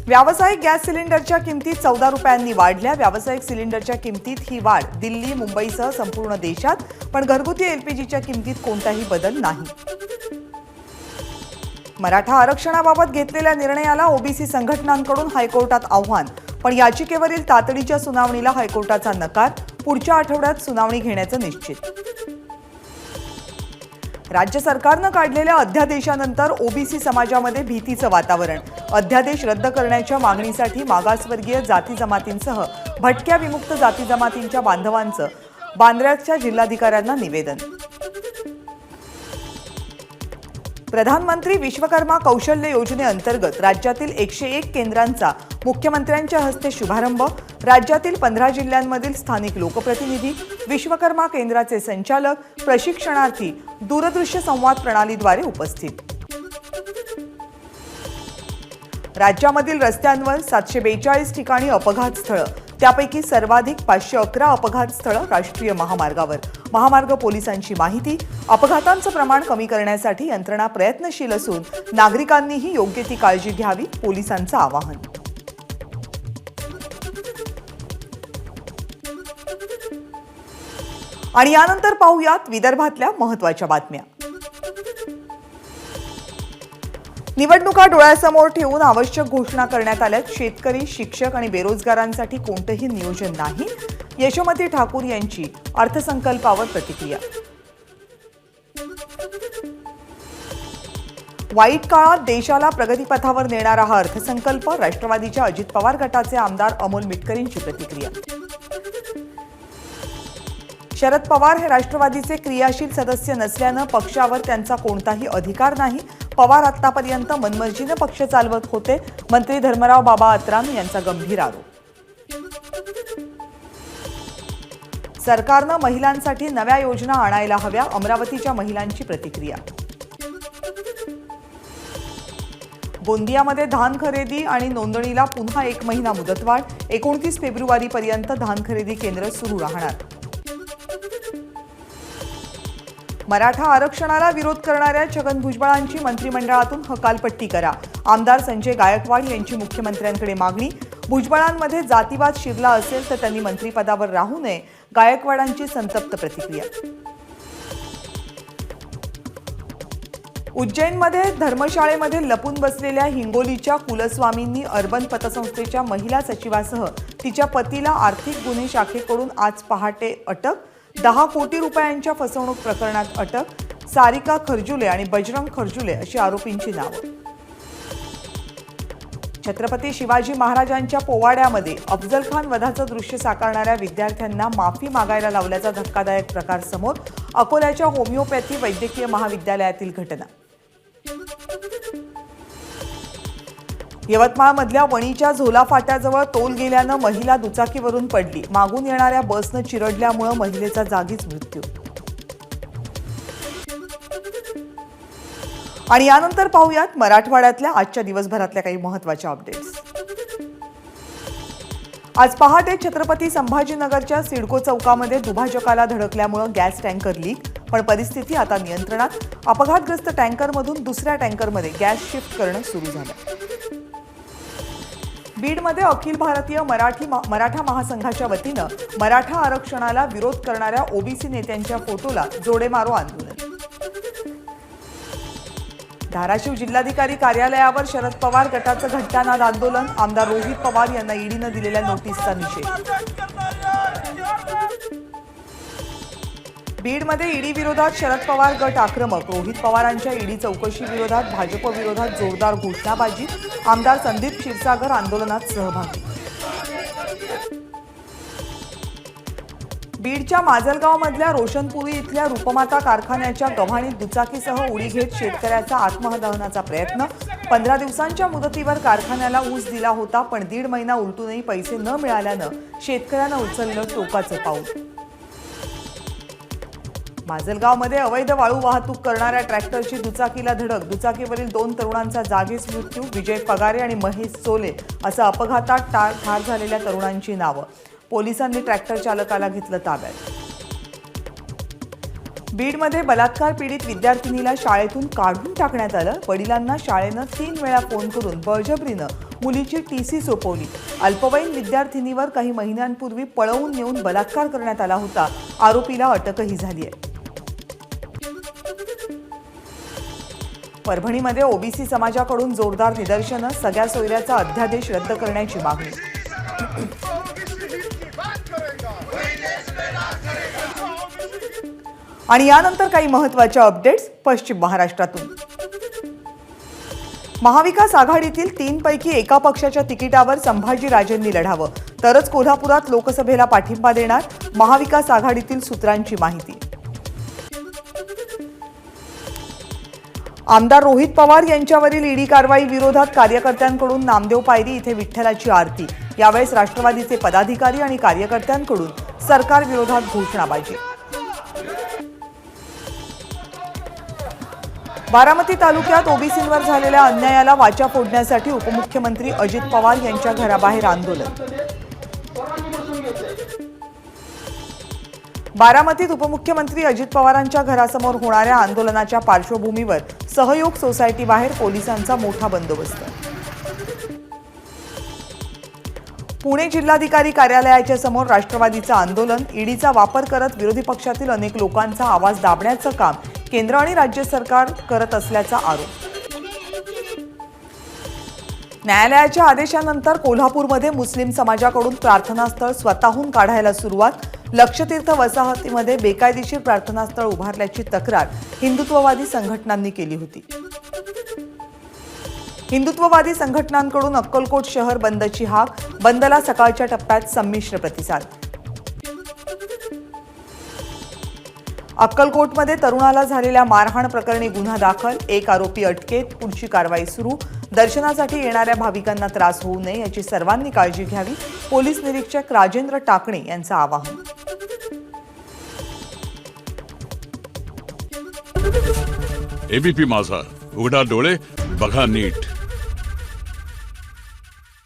व्यावसायिक गॅस सिलेंडरच्या किमतीत 14 रुपयांनी वाढल्या। व्यावसायिक सिलेंडरच्या किमतीत ही वाढ दिल्ली, मुंबईसह संपूर्ण देशात, पण घरगुती एलपीजीच्या किमतीत कोणताही बदल नाही। मराठा आरक्षणाबाबत घेतलेल्या निर्णयाला ओबीसी संघटनांकडून हायकोर्टात आव्हान, पण याचिकेवरील तातडीच्या सुनावणीला हायकोर्टाचा नकार। पुढच्या आठवड्यात सुनावणी घेण्याचं निश्चित। राज्य सरकारनं काढलेल्या अध्यादेशानंतर ओबीसी समाजामध्ये भीतीचं वातावरण। अध्यादेश रद्द करण्याच्या मागणीसाठी मागासवर्गीय जाती जमातींसह भटक्या विमुक्त जाती जमातींच्या बांधवांचं बांद्र्याच्या जिल्हाधिकाऱ्यांना निवेदन। प्रधानमंत्री विश्वकर्मा कौशल्य योजनेअंतर्गत राज्यातील 101 केंद्रांचा मुख्यमंत्र्यांच्या हस्ते शुभारंभ। राज्यातील 15 जिल्ह्यांमधील स्थानिक लोकप्रतिनिधी, विश्वकर्मा केंद्राचे संचालक, प्रशिक्षणार्थी दूरदृश्य संवाद प्रणालीद्वारे उपस्थित। राज्यामधील रस्त्यांवर 742 ठिकाणी अपघात स्थळं, त्यापैकी सर्वाधिक 511 अपघात स्थळं राष्ट्रीय महामार्गावर। महामार्ग पोलिसांची माहिती, अपघातांचं प्रमाण कमी करण्यासाठी यंत्रणा प्रयत्नशील असून नागरिकांनीही योग्य ती काळजी घ्यावी, पोलिसांचं आवाहन। आणि यानंतर पाहूयात विदर्भातल्या महत्त्वाच्या बातम्या। निवडणुका डोळ्यासमोर ठेवून आवश्यक घोषणा करण्यात आल्यात। शेतकरी, शिक्षक आणि बेरोजगारांसाठी कोणतेही नियोजन नाही, यशोमती ठाकूर यांची अर्थसंकल्पावर प्रतिक्रिया। वाईट काळात देशाला प्रगतीपथावर नेणारा हा अर्थसंकल्प, राष्ट्रवादीच्या अजित पवार गटाचे आमदार अमोल मिटकरींची प्रतिक्रिया। शरद पवार हे राष्ट्रवादीचे क्रियाशील सदस्य नसल्यानं पक्षावर त्यांचा कोणताही अधिकार नाही। पवार आतापर्यंत मनमर्जीने पक्ष चालवत होते, मंत्री धर्मराव बाबा अत्राम यांचा गंभीर आरोप। सरकारनं महिलांसाठी नव्या योजना आणायला हव्या, अमरावतीच्या महिलांची प्रतिक्रिया। गोंदियामध्ये धान खरेदी आणि नोंदणीला पुन्हा 1 महिना मुदतवाढ, 29 फेब्रुवारीपर्यंत धान खरेदी केंद्र सुरू राहणार। मराठा आरक्षणाला विरोध करणाऱ्या छगन भुजबळांची मंत्रिमंडळातून हकालपट्टी करा, आमदार संजय गायकवाड यांची मुख्यमंत्र्यांकडे मागणी। भुजबळांमध्ये जातीवाद शिरला असेल तर त्यांनी मंत्रिपदावर राहू नये, गायकवाडांची संतप्त प्रतिक्रिया। उज्जैनमध्ये धर्मशाळेमध्ये लपून बसलेल्या हिंगोलीच्या कुलस्वामींनी अर्बन पतसंस्थेच्या महिला सचिवासह तिच्या पतीला आर्थिक गुन्हे शाखेकडून आज पहाटे अटक। 10 कोटी रुपयांच्या फसवणूक प्रकरणात अटक। सारिका खर्जुले आणि बजरंग खर्जुले अशी आरोपींची नावं। छत्रपती शिवाजी महाराजांच्या पोवाड्यामध्ये अफजल खान वधाचं दृश्य साकारणाऱ्या विद्यार्थ्यांना माफी मागायला लावल्याचा धक्कादायक प्रकार समोर। अकोल्याच्या होमिओपॅथी वैद्यकीय महाविद्यालयातील घटना। यवतमाळमधल्या वणीच्या झोला फाट्याजवळ टोल गेल्यानं महिला दुचाकीवरून पडली, मागून येणाऱ्या बसनं चिरडल्यामुळे महिलेचा जागीच मृत्यू। आणि यानंतर पाहूयात मराठवाड्यातल्या आजच्या दिवसभरातल्या काही महत्त्वाच्या अपडेट्स। आज पहाटे छत्रपती संभाजीनगरच्या सिडको चौकामध्ये दुभाजकाला धडकल्यामुळे गॅस टँकर लीक, पण परिस्थिती आता नियंत्रणात। अपघातग्रस्त टँकरमधून दुसऱ्या टँकरमध्ये गॅस शिफ्ट करणं सुरू झालं। बीडमध्ये अखिल भारतीय मराठा महासंघाच्या वतीनं मराठा आरक्षणाला विरोध करणाऱ्या ओबीसी नेत्यांच्या फोटोला जोडे मारो आंदोलन। धाराशिव जिल्हाधिकारी कार्यालयावर शरद पवार गटाचं घंटानाद आंदोलन, आमदार रोहित पवार यांना ईडीनं दिलेल्या नोटीसचा निषेध। बीडमध्ये ईडी विरोधात शरद पवार गट आक्रमक, रोहित पवारांच्या ईडी चौकशी विरोधात भाजप विरोधात जोरदार घोषणाबाजी, आमदार संदीप क्षीरसागर आंदोलनात सहभागी। बीडच्या माजलगावमधल्या रोशनपुरी इथल्या रूपमाता कारखान्याच्या गव्हाणीत दुचाकीसह उडी घेत शेतकऱ्याचा आत्मदहनाचा प्रयत्न। 15 दिवसांच्या मुदतीवर कारखान्याला ऊस दिला होता, पण 1.5 महिना उलटूनही पैसे न मिळाल्यानं शेतकऱ्यानं उचललं टोकाचं पाऊल। माजलगावमध्ये अवैध वाळू वाहतूक करणाऱ्या ट्रॅक्टरची दुचाकीला धडक, दुचाकीवरील 2 तरुणांचा जागीच मृत्यू। विजय पगारे आणि महेश सोले असं अपघातात ठार झालेल्या तरुणांची नावं। पोलिसांनी ट्रॅक्टर चालकाला घेतलं ताब्यात। बीडमध्ये बलात्कार पीडित विद्यार्थिनीला शाळेतून काढून टाकण्यात आलं. वडिलांना शाळेनं 3 वेळा फोन करून बळजबरीनं मुलीची टीसी सोपवली. अल्पवयीन विद्यार्थिनीवर काही महिन्यांपूर्वी पळवून नेऊन बलात्कार करण्यात आला होता. आरोपीला अटकही झाली आहे. परभणीमध्ये ओबीसी समाजाकडून जोरदार निदर्शनं. सगळ्या सोयऱ्याचा अध्यादेश रद्द करण्याची मागणी. आणि यानंतर काही महत्त्वाच्या अपडेट्स पश्चिम महाराष्ट्रातून. महाविकास आघाडीतील 3 पैकी एका पक्षाच्या तिकिटावर संभाजीराजेंनी लढावं, तरच कोल्हापुरात लोकसभेला पाठिंबा देणार. महाविकास आघाडीतील सूत्रांची माहिती. आमदार रोहित पवार यांच्यावरील ईडी कारवाई विरोधात कार्यकर्त्यांकडून नामदेव पायरी इथे विठ्ठलाची आरती. यावेळेस राष्ट्रवादीचे पदाधिकारी आणि कार्यकर्त्यांकडून सरकार विरोधात घोषणाबाजी. बारामती तालुक्यात ओबीसींवर झालेल्या अन्यायाला वाचा फोडण्यासाठी उपमुख्यमंत्री अजित पवार यांच्या घराबाहेर आंदोलन. बारामतीत उपमुख्यमंत्री अजित पवारांच्या घरासमोर होणाऱ्या आंदोलनाच्या पार्श्वभूमीवर सहयोग सोसायटीबाहेर पोलिसांचा मोठा बंदोबस्त. पुणे जिल्हाधिकारी कार्यालयाच्या समोर राष्ट्रवादीचं आंदोलन. ईडीचा वापर करत विरोधी पक्षातील अनेक लोकांचा आवाज दाबण्याचं काम केंद्र आणि राज्य सरकार करत असल्याचा आरोप. न्यायालयाच्या आदेशानंतर कोल्हापूरमध्ये मुस्लिम समाजाकडून प्रार्थनास्थळ स्वतःहून काढायला सुरुवात. लक्षतीर्थ वसाहतीमध्ये बेकायदेशीर प्रार्थनास्थळ उभारल्याची तक्रार हिंदुत्ववादी संघटनांनी केली होती. हिंदुत्ववादी संघटनांकडून अक्कलकोट शहर बंदची हाक. बंदला सकाळच्या टप्प्यात संमिश्र प्रतिसाद. अक्कलकोटमध्ये तरुणाला झालेल्या मारहाण प्रकरणी गुन्हा दाखल. 1 आरोपी अटकेत. पुढची कारवाई सुरू. दर्शनासाठी येणाऱ्या भाविकांना त्रास होऊ नये याची सर्वांनी काळजी घ्यावी. पोलीस निरीक्षक राजेंद्र टाकणे यांचं आवाहन. एबीपी माझा, उघडा डोळे बघा नीट.